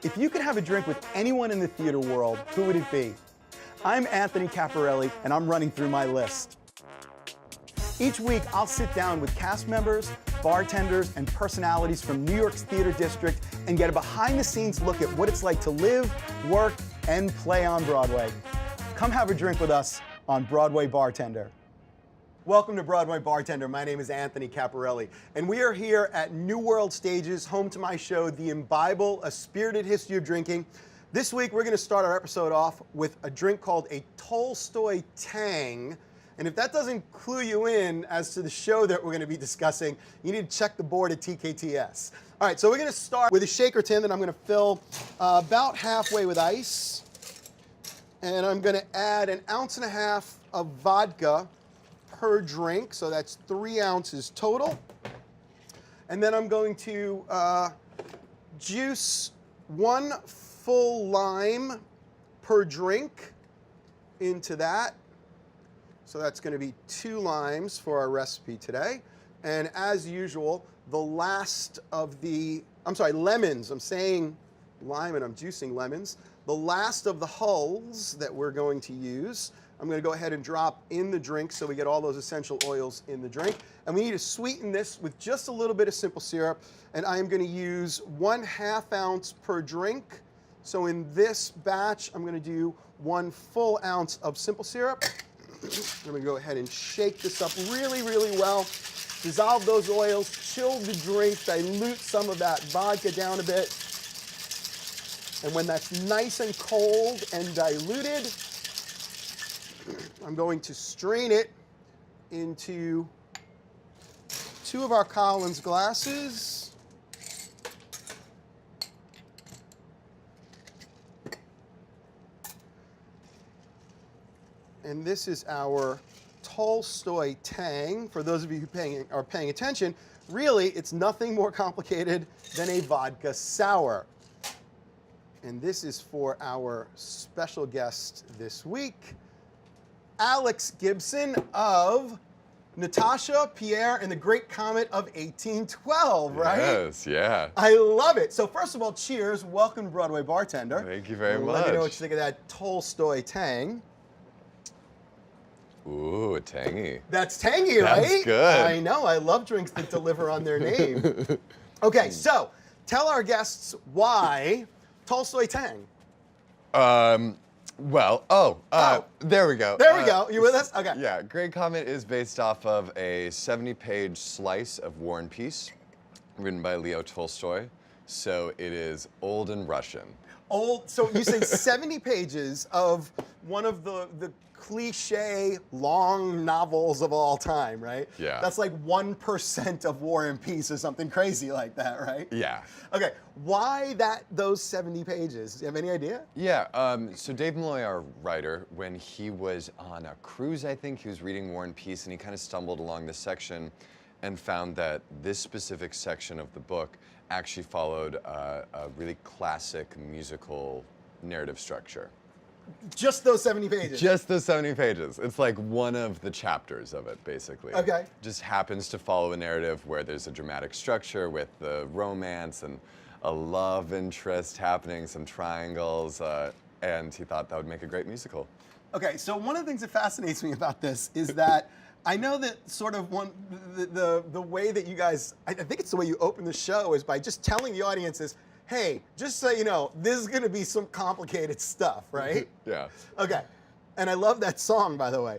If you could have a drink with anyone in the theater world, who would it be? I'm Anthony Caporale, and I'm running through my list. Each week, I'll sit down with cast members, bartenders, and personalities from New York's theater district and get a behind-the-scenes look at what it's like to live, work, and play on Broadway. Come have a drink with us on Broadway Bartender. Welcome to Broadway Bartender. My name is Anthony Caporale, and we are here at New World Stages, home to my show, The Imbible, A Spirited History of Drinking. This week, we're going to start our episode off with a drink called a Tolstoy Tang. And if that doesn't clue you in as to the show that we're going to be discussing, you need to check the board at TKTS. All right, so we're going to start with a shaker tin that I'm going to fill about halfway with ice. And I'm going to add 1.5 ounces of vodka per drink, so that's 3 ounces total. And then I'm going to juice 1 full lime per drink into that. So that's going to be 2 limes for our recipe today. And as usual, the last of lemons. I'm saying lime and I'm juicing lemons. The last of the hulls that we're going to use, I'm going to go ahead and drop in the drink so we get all those essential oils in the drink. And we need to sweeten this with just a little bit of simple syrup. And I am going to use 1/2 ounce per drink. So in this batch, I'm going to do 1 full ounce of simple syrup. I'm going to go ahead and shake this up really, really well. Dissolve those oils, chill the drink, dilute some of that vodka down a bit. And when that's nice and cold and diluted, I'm going to strain it into 2 of our Collins glasses. And this is our Tolstoy Tang. For those of you who are paying attention, really, it's nothing more complicated than a vodka sour. And this is for our special guest this week, Alex Gibson of Natasha, Pierre, and the Great Comet of 1812, right? Yes, yeah. I love it. So first of all, cheers. Welcome to Broadway Bartender. Thank you very much. Let me know what you think of that Tolstoy Tang. Ooh, tangy. That's tangy, right? That's good. I know. I love drinks that deliver on their name. Okay, so tell our guests why Tolstoy Tang. There we go. There we go. You with us? Okay. Yeah, Great Comet is based off of a 70-page slice of War and Peace, written by Leo Tolstoy. So it is old and Russian. Old. So you say 70 pages of one of the cliche long novels of all time, right? Yeah. That's like 1% of War and Peace or something crazy like that, right? Yeah. Okay. Why those 70 pages? Do you have any idea? Yeah, so Dave Malloy, our writer, when he was on a cruise, I think, he was reading War and Peace, and he kind of stumbled along this section and found that this specific section of the book actually followed a really classic musical narrative structure. Just those 70 pages? Just those 70 pages. It's like one of the chapters of it, basically. Okay. Just happens to follow a narrative where there's a dramatic structure with the romance and a love interest happening, some triangles, and he thought that would make a great musical. Okay, so one of the things that fascinates me about this is that I know that sort of the way that you guys, I think it's the way you open the show is by just telling the audiences, hey, just so you know, this is going to be some complicated stuff, right? Yeah. Okay. And I love that song, by the way.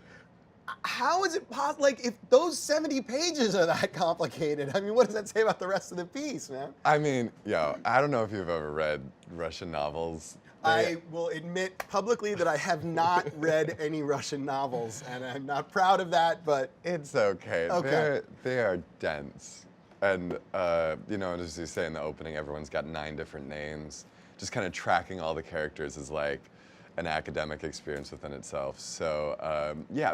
How is it possible, like, if those 70 pages are that complicated, I mean, what does that say about the rest of the piece, man? I mean, I don't know if you've ever read Russian novels. I will admit publicly that I have not read any Russian novels, and I'm not proud of that, but... It's okay. Okay. They are dense. And, as you say in the opening, everyone's got 9 different names. Just kind of tracking all the characters is like an academic experience within itself. So,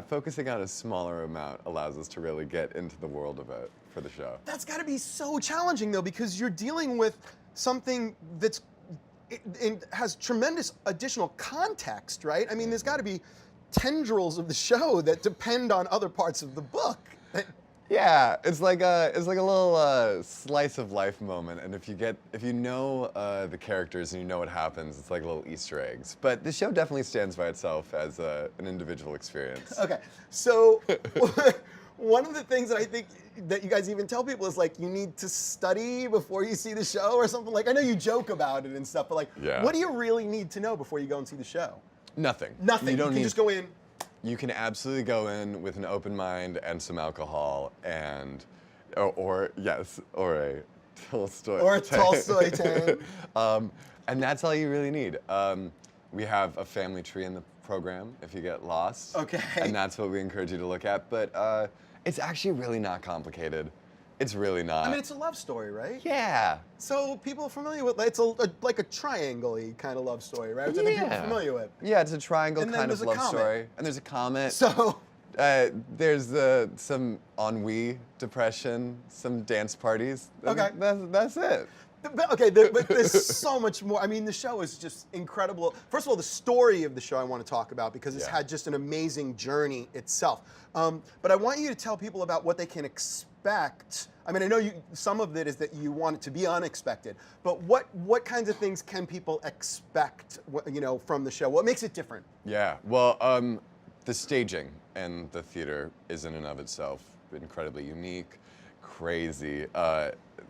focusing on a smaller amount allows us to really get into the world of it for the show. That's got to be so challenging, though, because you're dealing with something it has tremendous additional context, right? I mean, there's got to be tendrils of the show that depend on other parts of the book. Yeah, it's like a little slice of life moment, and if you know the characters and you know what happens, it's like little Easter eggs. But the show definitely stands by itself as an individual experience. Okay, so one of the things that I think that you guys even tell people is like you need to study before you see the show or something. Like I know you joke about it and stuff, but like, Yeah. what do you really need to know before you go and see the show? Nothing. Nothing. You don't can need. just go in. You can absolutely go in with an open mind and some alcohol, and or a Tolstoy. Or a Tolstoy tan. And that's all you really need. We have a family tree in the program if you get lost. Okay. And that's what we encourage you to look at. But it's actually really not complicated. It's really not. I mean, it's a love story, right? Yeah. So people are familiar with it's like a triangle-y kind of love story, right? Which I think people are familiar with. Yeah, it's a triangle And then kind of there's a love comet. story. And there's a comet. So There's some ennui, depression, some dance parties. and Okay. That's it. Okay, but there's so much more. I mean, the show is just incredible. First of all, the story of the show I want to talk about because it's Yeah. had just an amazing journey itself. But I want you to tell people about what they can expect. I mean, I know some of it is that you want it to be unexpected, but what kinds of things can people expect, from the show? What makes it different? Yeah. Well, the staging and the theater is in and of itself incredibly unique, crazy.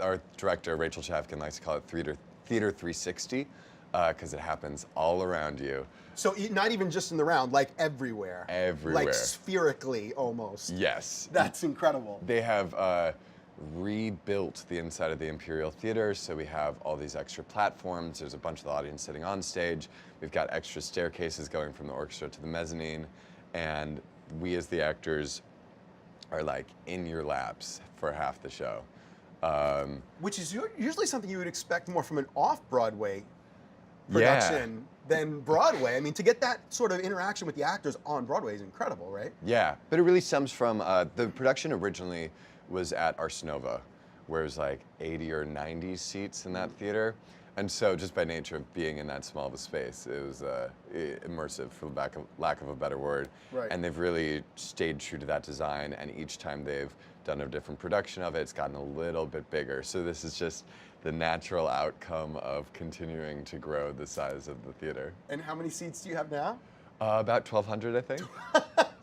Our director, Rachel Chavkin, likes to call it theater 360 because it happens all around you. So not even just in the round, like everywhere. Everywhere. Like spherically almost. Yes. That's incredible. They have rebuilt the inside of the Imperial Theater, so we have all these extra platforms. There's a bunch of the audience sitting on stage. We've got extra staircases going from the orchestra to the mezzanine, and we as the actors are like in your laps for half the show. Which is usually something you would expect more from an off-Broadway production than Broadway. I mean, to get that sort of interaction with the actors on Broadway is incredible, right? Yeah, but it really stems from the production originally was at Ars Nova, where it was like 80 or 90 seats in that theater. And so just by nature of being in that small of a space, it was immersive, for lack of a better word. Right. And they've really stayed true to that design, and each time they've done a different production of it, it's gotten a little bit bigger. So this is just the natural outcome of continuing to grow the size of the theater. And how many seats do you have now? About 1,200, I think.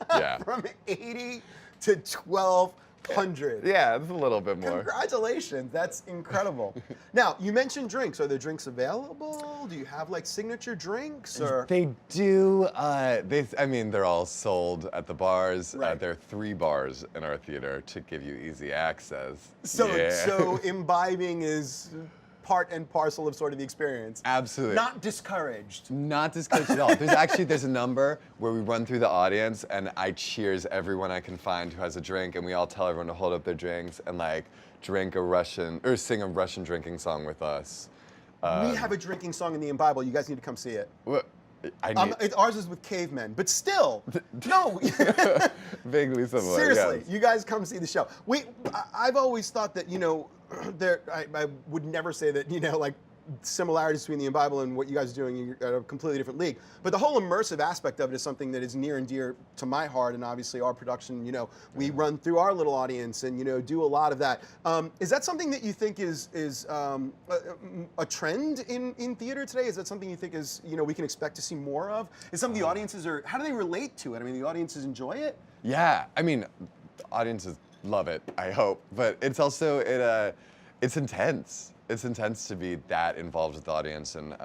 Yeah. From 80 to 1,200. Yeah, it's a little bit more. Congratulations, that's incredible. Now, you mentioned drinks. Are there drinks available? Do you have like signature drinks or? They do. They're all sold at the bars. Right. There are 3 bars in our theater to give you easy access. So imbibing is part and parcel of sort of the experience. Absolutely. Not discouraged. Not discouraged at all. There's a number where we run through the audience and I cheers everyone I can find who has a drink, and we all tell everyone to hold up their drinks and like sing a Russian drinking song with us. We have a drinking song in the Bible. You guys need to come see it. Ours is with cavemen, but still, no. Vaguely similar. Seriously, yes. you guys come see the show. I've always thought that I would never say that like similarities between the Bible and what you guys are doing are a completely different league. But the whole immersive aspect of it is something that is near and dear to my heart, and obviously our production. We run through our little audience and do a lot of that. Is that something that you think is a trend in theater today? Is that something you think is we can expect to see more of? Is some of the audiences how do they relate to it? I mean, the audiences enjoy it. Yeah, I mean, the audiences love it, I hope, but it's also it's intense. It's intense to be that involved with the audience, and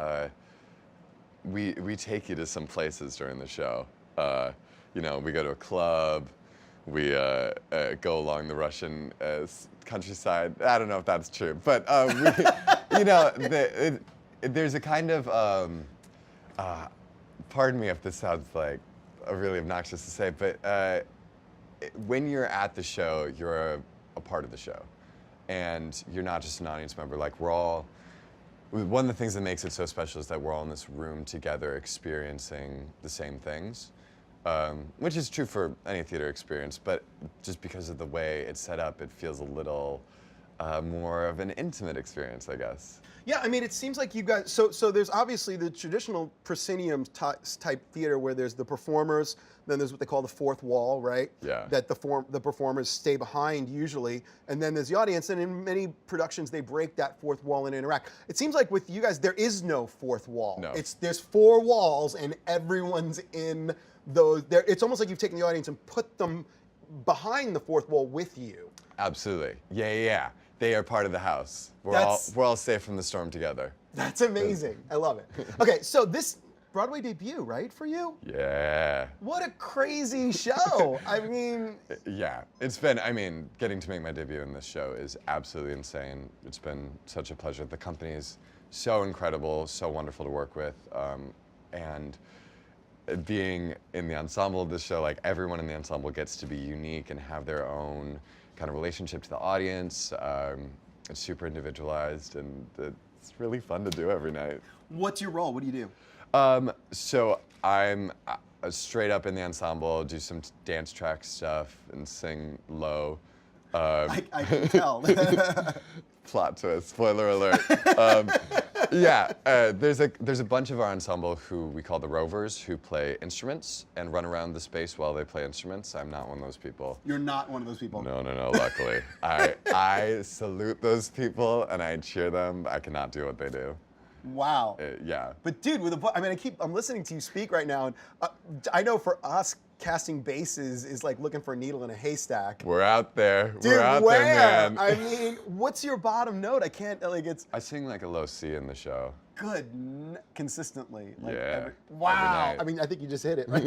we take you to some places during the show. We go to a club, we go along the Russian countryside. I don't know if that's true, but there's a kind of pardon me if this sounds like really obnoxious to say, but when you're at the show, you're a part of the show. And you're not just an audience member. Like one of the things that makes it so special is that we're all in this room together experiencing the same things, which is true for any theater experience, but just because of the way it's set up, it feels a little more of an intimate experience, I guess. Yeah, I mean, it seems like you guys. So there's obviously the traditional proscenium type theater where there's the performers, then there's what they call the fourth wall, right? Yeah. That the performers stay behind usually, and then there's the audience. And in many productions, they break that fourth wall and interact. It seems like with you guys, there is no fourth wall. No. There's four walls, and everyone's in those. It's almost like you've taken the audience and put them behind the fourth wall with you. Absolutely. Yeah. They are part of the house. We're all safe from the storm together. That's amazing. I love it. Okay, so this Broadway debut, right, for you? Yeah. What a crazy show. I mean... Yeah. It's been, I mean, getting to make my debut in this show is absolutely insane. It's been such a pleasure. The company is so incredible, so wonderful to work with. And being in the ensemble of this show, like everyone in the ensemble gets to be unique and have their own kind of relationship to the audience. It's super individualized, and it's really fun to do every night. What's your role? What do you do? So I'm straight up in the ensemble, do some dance track stuff, and sing low. I can tell. Plot twist, spoiler alert. There's a bunch of our ensemble who we call the Rovers, who play instruments and run around the space while they play instruments. I'm not one of those people. You're not one of those people? No, luckily. I salute those people and I cheer them. I cannot do what they do. Wow. Yeah. But dude, I'm listening to you speak right now, and I know for us, casting basses is like looking for a needle in a haystack. We're out there. Dude, We're out where? there, man. I mean, what's your bottom note? I can't, I sing like a low C in the show. Good, consistently. Like Yeah. Wow. Every night. I mean, I think you just hit it. Right?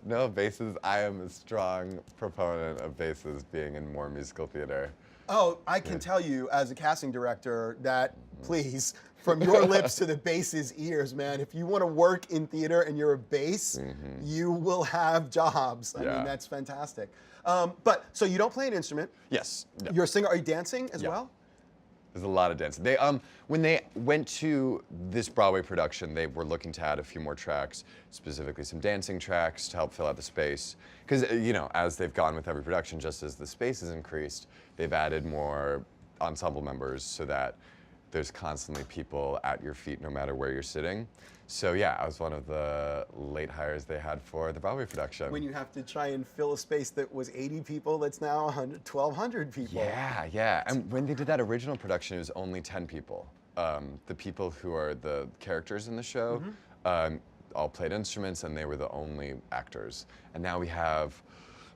No, basses, I am a strong proponent of basses being in more musical theater. Oh, I can tell you as a casting director that, please, from your lips to the bass's ears, man, if you want to work in theater and you're a bass, you will have jobs. I mean, that's fantastic. So you don't play an instrument. Yes. Yeah. You're a singer. Are you dancing as well? There's a lot of dancing. They when they went to this Broadway production, they were looking to add a few more tracks, specifically some dancing tracks to help fill out the space. Because as they've gone with every production, just as the space has increased, they've added more ensemble members so that there's constantly people at your feet no matter where you're sitting. So yeah, I was one of the late hires they had for the Broadway production. When you have to try and fill a space that was 80 people, that's now 1,200 people. Yeah. And when they did that original production, it was only 10 people. The people who are the characters in the show all played instruments, and they were the only actors. And now we have,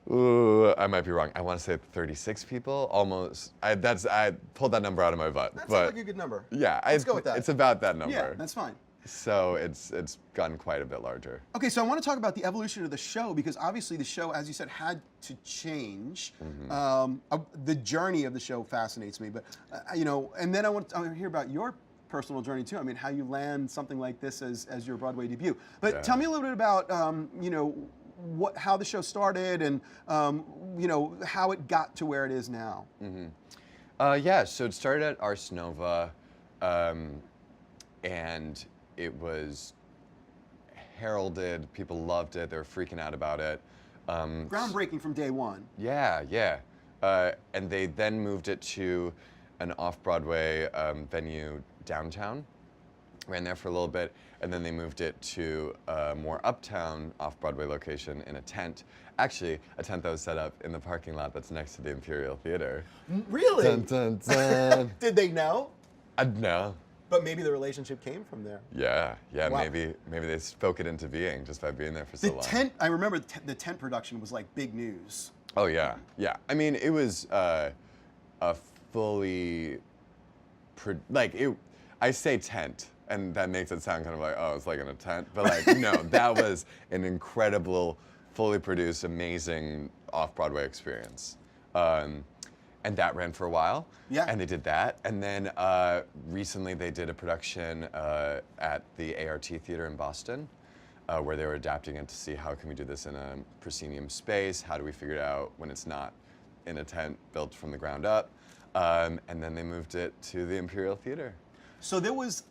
I might be wrong, I want to say 36 people, almost. I pulled that number out of my butt. That sounds like a good number. Yeah, let's go with that. It's about that number. Yeah, that's fine. So it's gotten quite a bit larger. Okay, so I want to talk about the evolution of the show, because obviously the show, as you said, had to change. The journey of the show fascinates me, but and then I want to hear about your personal journey too. I mean, how you land something like this as your Broadway debut. But tell me a little bit about how the show started and how it got to where it is now. So it started at Ars Nova, and it was heralded. People loved it. They were freaking out about it. Groundbreaking from day one. Yeah. And they then moved it to an off-Broadway venue downtown. Ran there for a little bit, and then they moved it to a more uptown off-Broadway location in a tent. Actually, a tent that was set up in the parking lot that's next to the Imperial Theater. Really? Dun, dun, dun. Did they know? No. But maybe the relationship came from there. Yeah. Wow. Maybe they spoke it into being just by being there for so long. I remember the tent production was like big news. Oh yeah. I mean, it was a fully, I say tent, and that makes it sound kind of like, oh, it's like in a tent. But like, no, that was an incredible, fully produced, amazing off-Broadway experience. And that ran for a while. Yeah. And they did that. And then recently they did a production at the ART Theater in Boston, where they were adapting it to see how can we do this in a proscenium space? How do we figure it out when it's not in a tent built from the ground up? And then they moved it to the Imperial Theater. So there was...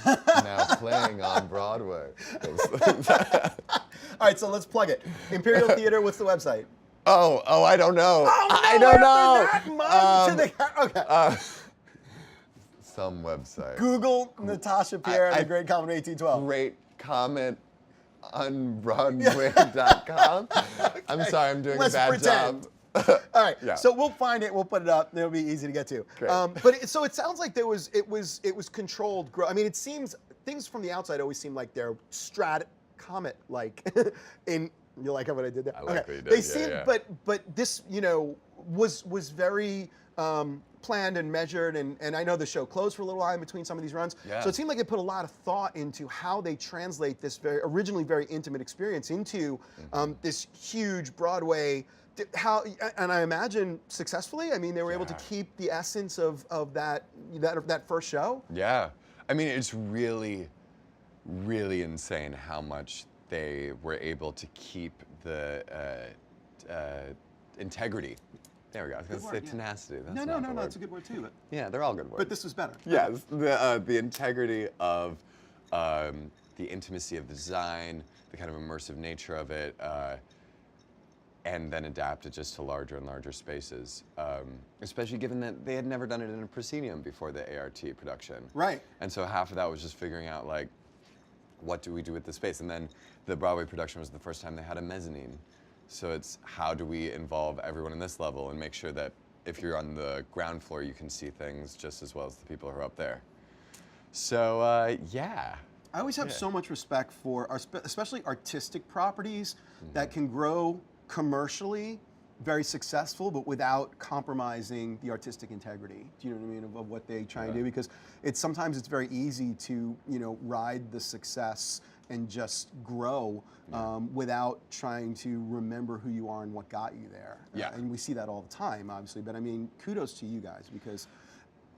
Now playing on Broadway. All right, so let's plug it. Imperial Theater, what's the website? I don't know. Oh, no, I don't know. after that month to the, okay. Some website. Google Natasha Pierre and the Great Comet 1812. Great Comet on Broadway.com. Okay. I'm sorry, I'm doing a bad job. All right, Yeah. so we'll find it. We'll put it up. It'll be easy to get to. Great. So it sounds like it was controlled growth. I mean, it seems things from the outside always seem like they're comet like. In you like what I did there? I like what you did. They seem, but this was very planned and measured, and I know the show closed for a little while in between some of these runs. Yeah. So it seemed like it put a lot of thought into how they translate this originally very intimate experience into this huge Broadway. And I imagine successfully. I mean, they were able to keep the essence of that first show. Yeah, I mean, it's really, really insane how much they were able to keep the integrity. There we go. I was going to say tenacity. That's No, not the word. it's a good word too. But Yeah, they're all good words. but this was better. Yes, the integrity of the intimacy of the design, the kind of immersive nature of it, and then adapt it just to larger and larger spaces. Especially given that they had never done it in a proscenium before the ART production. Right. And so half of that was just figuring out, like, what do we do with the space? And then the Broadway production was the first time they had a mezzanine. So it's how do we involve everyone in this level and make sure that if you're on the ground floor, you can see things just as well as the people who are up there. So, yeah. I always have so much respect for especially artistic properties that can grow commercially very successful, but without compromising the artistic integrity. Do you know what I mean of what they try and do? Because sometimes it's very easy to ride the success and just grow without trying to remember who you are and what got you there. Yeah. And we see that all the time, obviously. But I mean, kudos to you guys because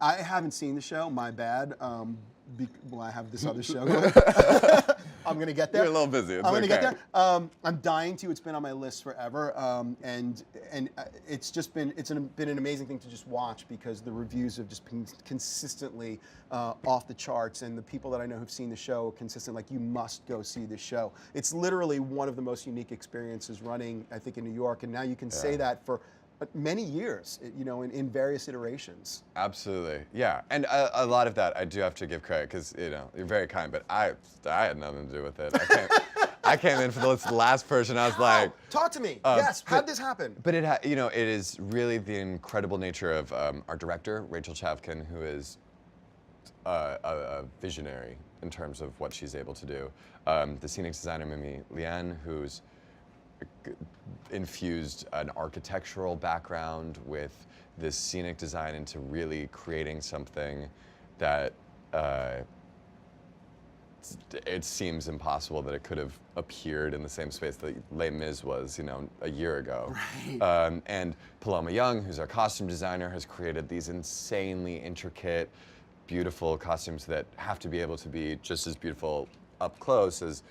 I haven't seen the show. My bad. Well, I have this other show going. I'm going to get there. You're a little busy. It's I'm going to get okay. there. I'm dying to. It's been on my list forever. And it's been an amazing thing to just watch because the reviews have just been consistently off the charts. And the people that I know who've seen the show are consistent, like, you must go see this show. It's literally one of the most unique experiences running, I think, in New York. And now you can say that for many years, in various iterations. Absolutely, yeah. And a lot of that I do have to give credit because you're very kind, but I had nothing to do with it. I came in for the last version. I was like, talk to me. Yes, how'd this happen? But it is really the incredible nature of our director, Rachel Chavkin, who is a visionary in terms of what she's able to do. The scenic designer, Mimi Lian, who's infused an architectural background with this scenic design into really creating something that it seems impossible that it could have appeared in the same space that Les Mis was, a year ago. Right. And Paloma Young, who's our costume designer, has created these insanely intricate, beautiful costumes that have to be able to be just as beautiful up close as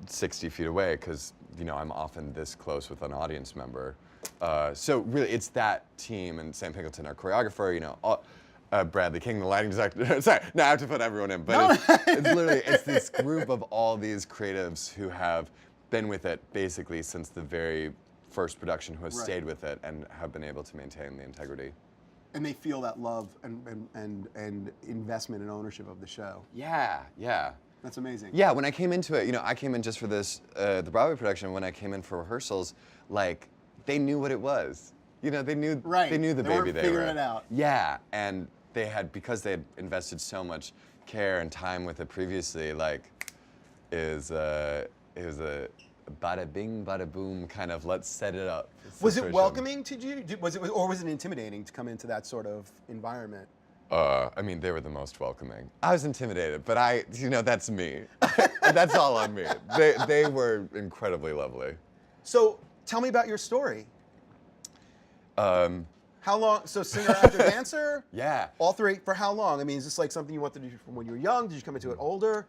60 feet away, because I'm often this close with an audience member. So really, it's that team, and Sam Pinkleton, our choreographer, Bradley King, the lighting designer. Sorry, now I have to put everyone in, but it's this group of all these creatives who have been with it basically since the very first production, who have stayed with it and have been able to maintain the integrity. And they feel that love and investment and ownership of the show. Yeah. That's amazing. Yeah, when I came into it, I came in just for this, the Broadway production. When I came in for rehearsals, like, they knew what it was. They knew the baby they were figuring it out. Yeah, and because they had invested so much care and time with it previously, like, it was a bada bing, bada boom kind of let's set it up. Was it welcoming to you? Or was it intimidating to come into that sort of environment? I mean, they were the most welcoming. I was intimidated, but that's me. That's all on me. They were incredibly lovely. So tell me about your story. How long? So singer, actor, dancer? Yeah. All three. For how long? I mean, is this like something you wanted to do from when you were young? Did you come into it older?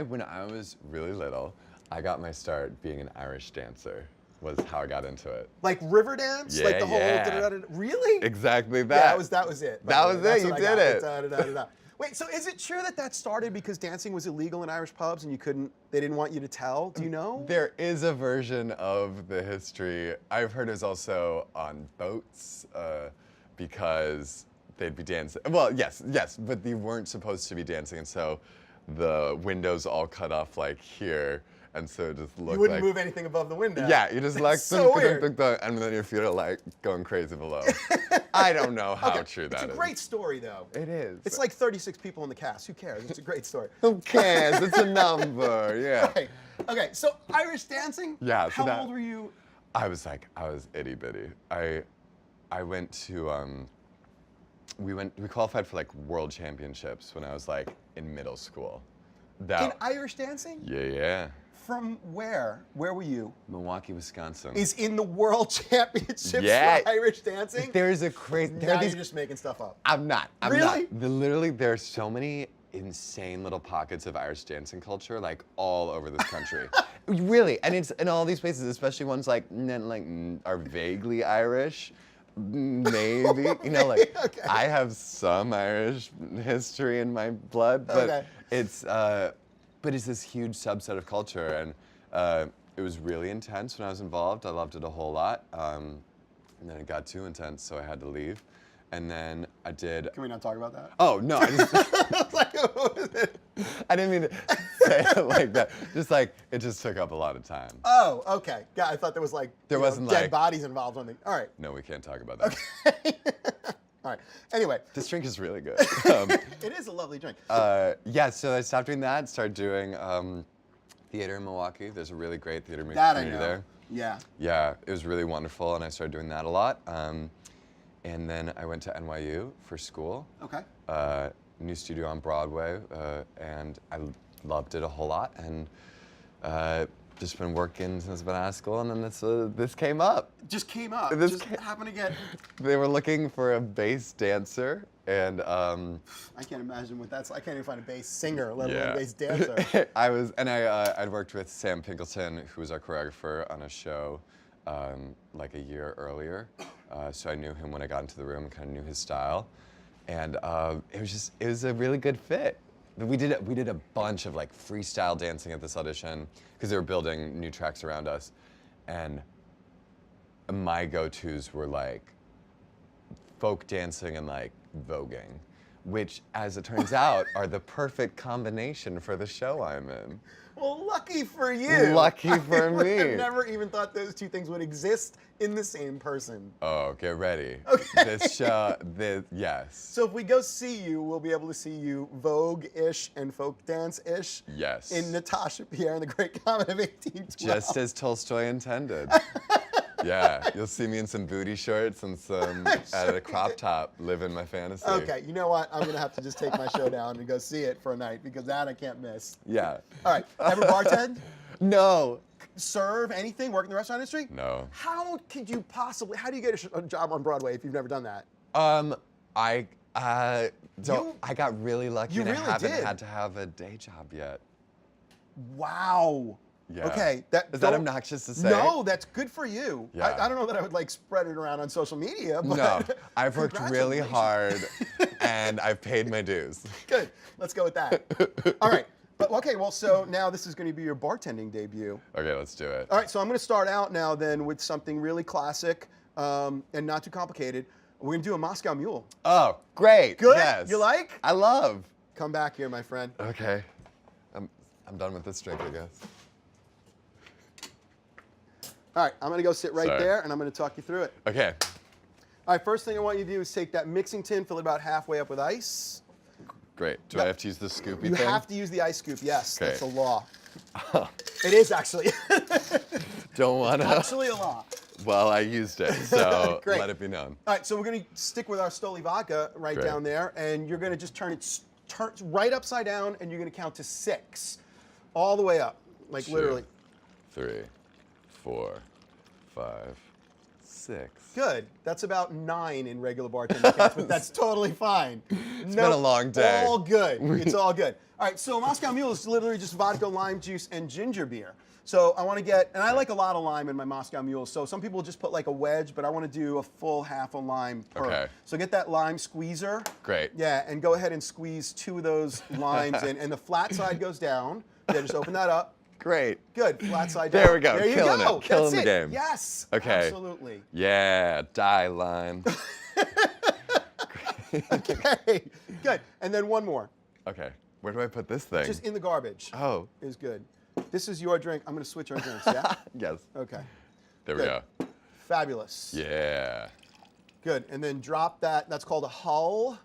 When I was really little, I got my start being an Irish dancer. Was how I got into it. Like river dance? Yeah, like the whole yeah. Really? Exactly that. Yeah, that was it. That was it. You did it. Wait, so is it true that that started because dancing was illegal in Irish pubs and they didn't want you to tell? Do you know? There is a version of the history. I've heard it was also on boats because they'd be dancing. Well, yes, but they weren't supposed to be dancing, and so the windows all cut off like here, and so it just looked like... You wouldn't move anything above the window. Yeah, you just like... so weird. And then your feet are like going crazy below. I don't know how true that is. It's a great story, though. It is. It's like 36 people in the cast. Who cares? It's a great story. Who cares? It's a number, yeah. Right. Okay, so Irish dancing? Yeah. So How old were you? I was itty bitty. I went to, we qualified for like world championships when I was like in middle school. In Irish dancing? Yeah. From where? Where were you? Milwaukee, Wisconsin. Is in the world championships Yeah. for Irish dancing? There's a crazy... Now you're just making stuff up. I'm not. Really? Literally, there are so many insane little pockets of Irish dancing culture, like all over this country. Really, and it's in all these places, especially ones like are vaguely Irish. Maybe, you know, like Okay. I have some Irish history in my blood, but it's this huge subset of culture, and it was really intense when I was involved. I loved it a whole lot, and then it got too intense, so I had to leave. And then I did... Can we not talk about that? Oh, no, I just... I was like, what is it? I didn't mean to say it like that. Just like, it just took up a lot of time. Oh, okay. Yeah, I thought there was like There wasn't dead like... bodies involved or something. All right. No, we can't talk about that. Okay. All right. Anyway. This drink is really good. It is a lovely drink. Yeah, so I stopped doing that, started doing theater in Milwaukee. There's a really great theater That community I know. there. Yeah. Yeah, it was really wonderful, and I started doing that a lot. And then I went to NYU for school. Okay. New studio on Broadway, and I loved it a whole lot. And just been working since I've been out of school, and then this came up. Just came up. Just happened to get... They were looking for a bass dancer, and I can't imagine what that's like. I can't even find a bass singer, let alone a bass dancer. I'd worked with Sam Pinkleton, who was our choreographer on a show like a year earlier. So I knew him when I got into the room and kind of knew his style. And it was a really good fit. We did a bunch of like freestyle dancing at this audition because they were building new tracks around us. And my go-tos were like folk dancing and like voguing, which, as it turns out, are the perfect combination for the show I'm in. Well, lucky for you. Lucky for me. I never even thought those two things would exist in the same person. Oh, get ready. Okay. This show, yes. So if we go see you, we'll be able to see you Vogue-ish and folk dance-ish. Yes. In Natasha Pierre and the Great Comet of 1812. Just as Tolstoy intended. Yeah, you'll see me in some booty shorts and some at a crop top, living my fantasy. Okay, you know what? I'm gonna have to just take my show down and go see it for a night because that I can't miss. Yeah. All right, ever bartend? No. Serve anything? Work in the restaurant industry? No. How could you possibly? How do you get a job on Broadway if you've never done that? I got really lucky You and really I haven't did. had to have a day job yet. Wow. Yeah. Okay. Is that obnoxious to say? No, that's good for you. Yeah. I don't know that I would like spread it around on social media, but No, I've worked really congratulations. hard and I've paid my dues. Good. Let's go with that. All right. But okay, well, so now this is going to be your bartending debut. Okay, let's do it. All right, so I'm going to start out now then with something really classic and not too complicated. We're going to do a Moscow Mule. Oh, great. Good? Yes. You like? I love. Come back here, my friend. Okay. I'm done with this drink, I guess. All right, I'm going to go sit right Sorry. there, and I'm going to talk you through it. Okay. All right, first thing I want you to do is take that mixing tin, fill it about halfway up with ice. Great. Do I have to use the scoopy You thing? have to use the ice scoop, yes. Okay. That's a law. It is actually. Don't want to. Actually a law. Well, I used it, so Great. let it be known. All right, so we're going to stick with our Stoli vodka right Great. down there, and you're going to just turn it right upside down, and you're going to count to 6, all the way up, like 2, literally. 3, 4, 5, 6. Good. That's about 9 in regular bartender counts, but that's totally fine. It's been a long day. All good. It's all good. All right, so Moscow Mule is literally just vodka, lime juice, and ginger beer. So I want to get, and I like a lot of lime in my Moscow Mule. So some people just put like a wedge, but I want to do a full half a lime per. Okay. So get that lime squeezer. Great. Yeah, and go ahead and squeeze 2 of those limes in, and the flat side goes down. Yeah, just open that up. Great. Good, flat side down. There we go. There you Killing go. it. Killing That's the it. game. Yes. Okay. Absolutely. Yeah, die line. Okay. Good. And then one more. Okay. Where do I put this thing? Just in the garbage. Oh. Is good. This is your drink. I'm going to switch our drinks, yeah? Yes. Okay. There we Good. go. Fabulous. Yeah. Good. And then drop that. That's called a hull.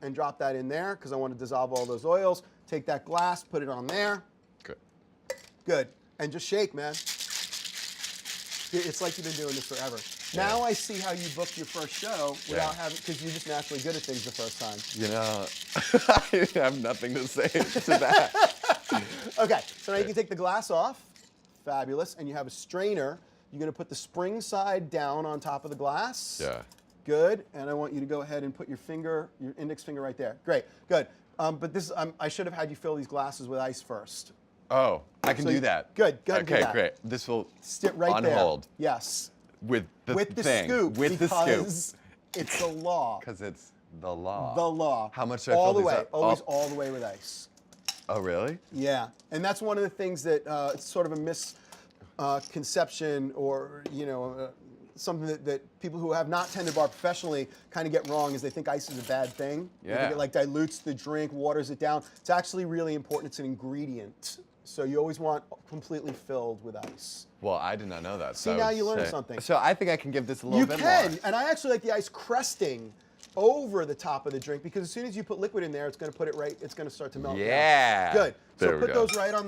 And drop that in there because I want to dissolve all those oils. Take that glass, put it on there. Good. Good. And just shake, man. It's like you've been doing this forever. Yeah. Now I see how you booked your first show without having, because you're just naturally good at things the first time. You know, I have nothing to say to that. Okay, so now you can take the glass off. Fabulous. And you have a strainer. You're going to put the spring side down on top of the glass. Yeah. Good. And I want you to go ahead and put your finger, your index finger right there. Great. Good. But this, I should have had you fill these glasses with ice first. Oh, I can So do that. Good. Go ahead and do Okay, that. great. This will Sit right on there. hold Yes. with the thing. Scoop. With the scoop. Because it's the law. Because it's the law. The law. How much do I all fill the these way. up? Always Oh. all the way with ice. Oh, really? Yeah, and that's one of the things that it's sort of a misconception, or something that people who have not tended bar professionally kind of get wrong, is they think ice is a bad thing. They think Yeah. it like dilutes the drink, waters it down. It's actually really important. It's an ingredient, so you always want completely filled with ice. Well, I did not know that. See, so I now would you learned say- something. So I think I can give this a little You bit can, more. and I actually like the ice cresting over the top of the drink, because as soon as you put liquid in there, it's going to put it right. It's going to start to melt. Yeah. Down. Good. There So we put go. those right on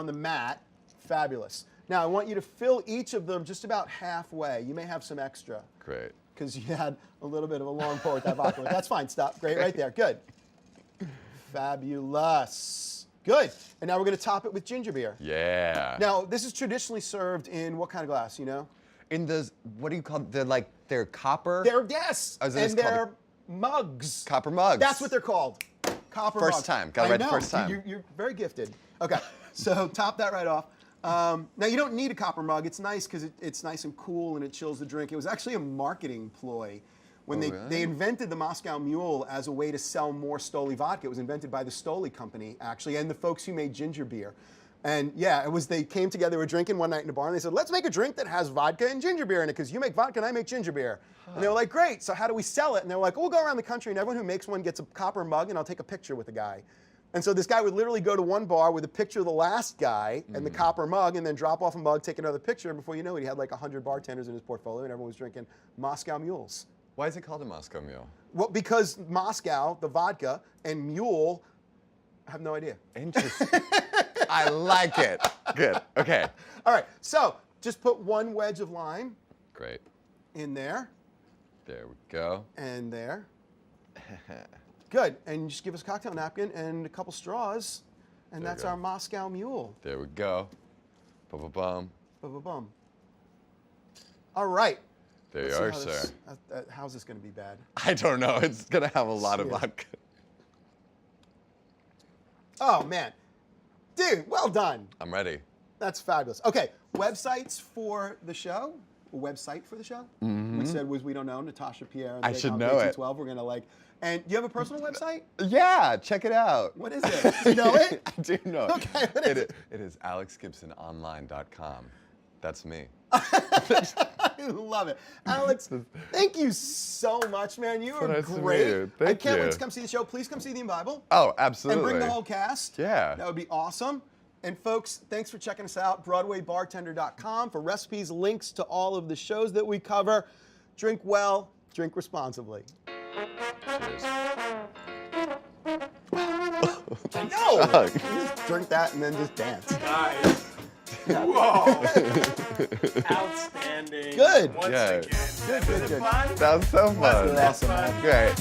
the mat. Fabulous. Now I want you to fill each of them just about halfway. You may have some extra Great. because you had a little bit of a long pour with that vodka. That's fine. Stop. Great. Right there. Good. Fabulous. Good. And now we're going to top it with ginger beer. Yeah. Now this is traditionally served in what kind of glass? You know? In those, what do you call? They're copper. Yes. Oh, is it And just called they're mugs. Copper mugs. That's what they're called. Copper First mugs. time. Got it I right the know. first time. You're very gifted. Okay, so top that right off. Now you don't need a copper mug. It's nice because it's nice and cool and it chills the drink. It was actually a marketing ploy. When really? they invented the Moscow Mule as a way to sell more Stoli vodka. It was invented by the Stoli company, actually, and the folks who made ginger beer. And yeah, they came together, they were drinking one night in a bar, and they said, let's make a drink that has vodka and ginger beer in it, because you make vodka and I make ginger beer. And they were like, great, so how do we sell it? And they were like, we'll go around the country and everyone who makes one gets a copper mug and I'll take a picture with the guy. And so this guy would literally go to one bar with a picture of the last guy and the copper mug, and then drop off a mug, take another picture, and before you know it, he had like 100 bartenders in his portfolio and everyone was drinking Moscow Mules. Why is it called a Moscow Mule? Well, because Moscow, the vodka, and Mule, I have no idea. Interesting. I like it. Good. Okay. All right, so just put one wedge of lime Great. in there, There we go. and there. Good, and just give us a cocktail napkin and a couple straws, and There you that's go. our Moscow Mule. There we go. Ba-ba-bum. Ba-ba-bum. All right. There Let's you see are, how sir. How's this going to be bad? I don't know. It's going to have a lot of Yeah. vodka. Oh, man. Dude, well done. I'm ready. That's fabulous. Okay, websites for the show? A website for the show? We said was We Don't Know, Natasha Pierre. And I Jake should on know it. 12. We're going to like, and do you have a personal website? Yeah, check it out. What is it? Do you know it? I do know it. Okay, what is it? It is alexgibsononline.com. That's me. I love it. Alex, thank you so much, man. You So are nice to meet great. you. I Thank can't wait you. to come see the show. Please come see the Imbible. Oh, absolutely. And bring the whole cast. Yeah. That would be awesome. And folks, thanks for checking us out. BroadwayBartender.com for recipes, links to all of the shows that we cover. Drink well, drink responsibly. Cheers. No! You just drink that and then just dance. Nice. Whoa. Outstanding. Good. Once Yeah. again. Good, good, Was it good. fun? That was so fun. Awesome, man. Great.